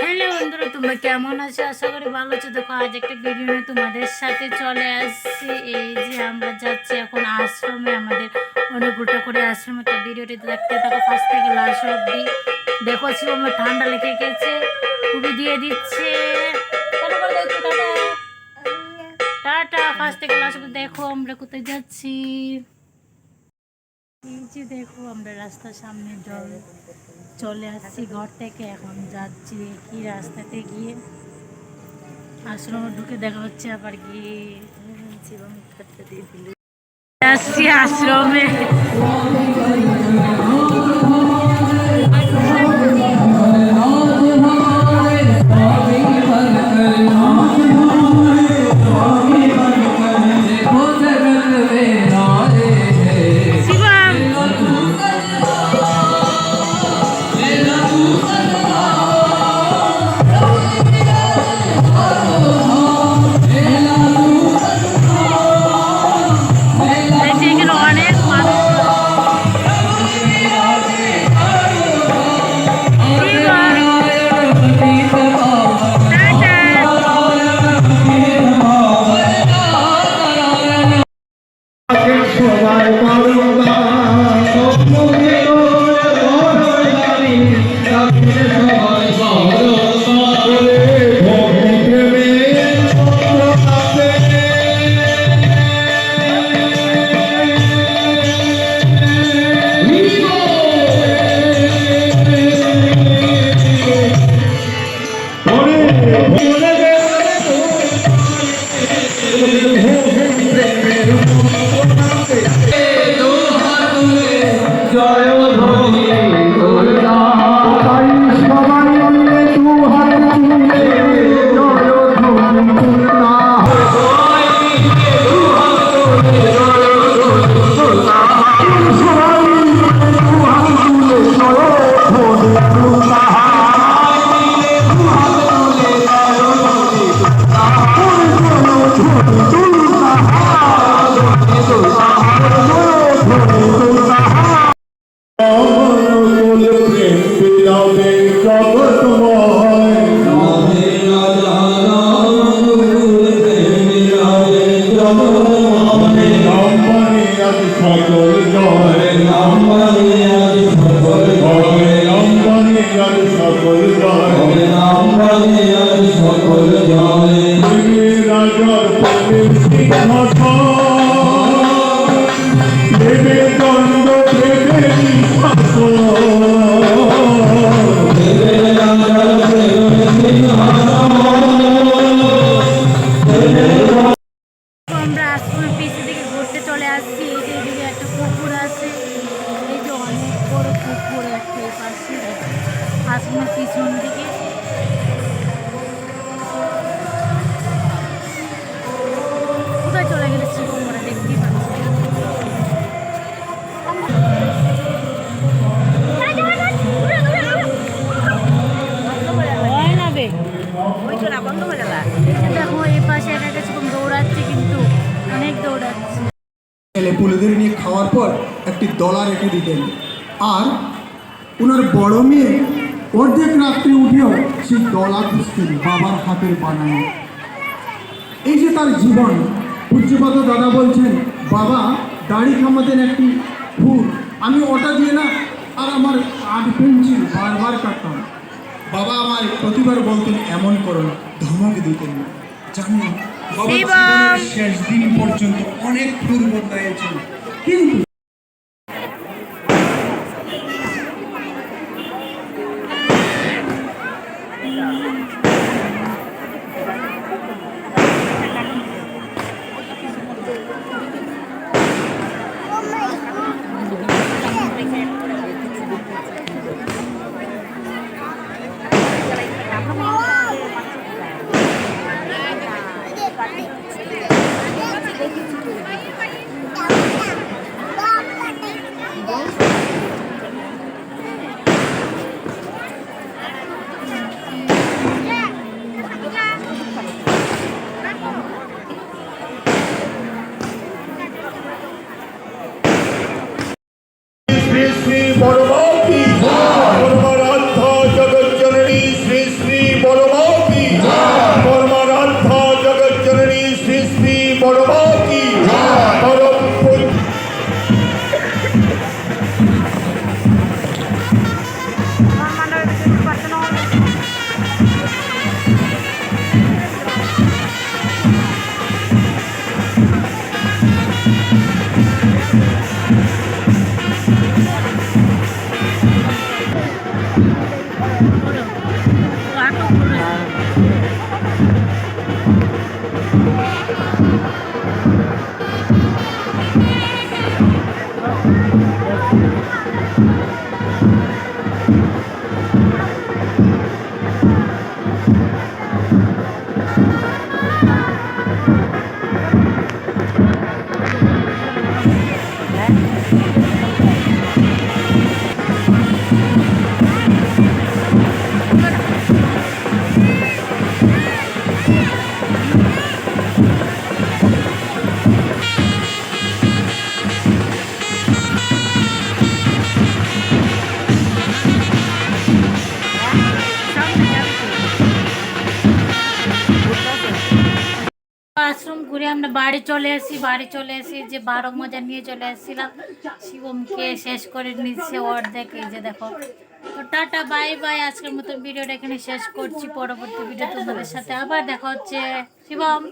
Hello বন্ধুরা, তোমরা কেমন আছো? আশা করি ভালো আছো। দেখো আজ একটা ভিডিও নিয়ে তোমাদের সাথে চলে আসছি। এই যে আমরা যাচ্ছি এখন আশ্রমে, আমাদের অনুকূলটা করে আশ্রমে। তো ভিডিওটি দেখতে থাকো ফার্স্ট থেকে লাস্ট অব্দি। দেখো আমার ঠান্ডা লেগে গেছে, খুবই দিয়ে দিচ্ছে। টাটা, ফার্স্ট থেকে লাস্ট অব্দি দেখো আমরা কোথায় যাচ্ছি। এই যে দেখো আমরা রাস্তার সামনে জল চলে আসছি ঘর থেকে, এখন যাচ্ছি দেখি রাস্তাতে গিয়ে আশ্রমে ঢুকে দেখা হচ্ছে আবার গিয়ে আসছি আশ্রমে। আমরা আশ্রমের পিছন দিকে ঘুরতে চলে আসছি। এই যে এদিকে একটা পুকুর আছে, এই যে অনেক বড় পুকুর একটা এই পাশে আশ্রমের পিছন দিকে। কোথায় চলে গেলে আমরা দেখতেই পাচ্ছি। দেখো এই পাশে একটা দৌড়াচ্ছে, কিন্তু অনেক দৌড়াচ্ছে। পুলেদের নিয়ে খাওয়ার পর একটি দলা রেখে দিতেন, আর ওনার বড় মেয়ে অর্ধেক রাত্রে উঠেও সেই দলা খুঁজতেন বাবার হাতের বানানো। এই যে তার জীবন। পূজ্যপাত দাদা বলছেন, বাবা দাড়ি খামাতেন একটি ফুল, আমি ওটা দিয়ে না আর আমার আট পেন্সিল বারবার কাটতাম। বাবা আমার প্রতিবার বলতেন এমন করো না, ধমক দিতেন না। জানি বাবা শেষ দিন পর্যন্ত অনেক ফুল বদলাইয়েছেন, কিন্তু श्री श्री परमात्मा परमाराध्या जगत जननी श्री श्री আশ্রম ঘুরে আমরা বাড়ি চলে এসেছি যে 12 মজা নিয়ে চলে এসেছিলাম শিবমকে শেষ করে নিচ্ছে অর্ধেক। এই যে দেখো, তো টাটা বাই বাই, আজকের মতো ভিডিওটা এখানে শেষ করছি। পরবর্তী ভিডিও তোমাদের সাথে আবার দেখা হচ্ছে। শিবম।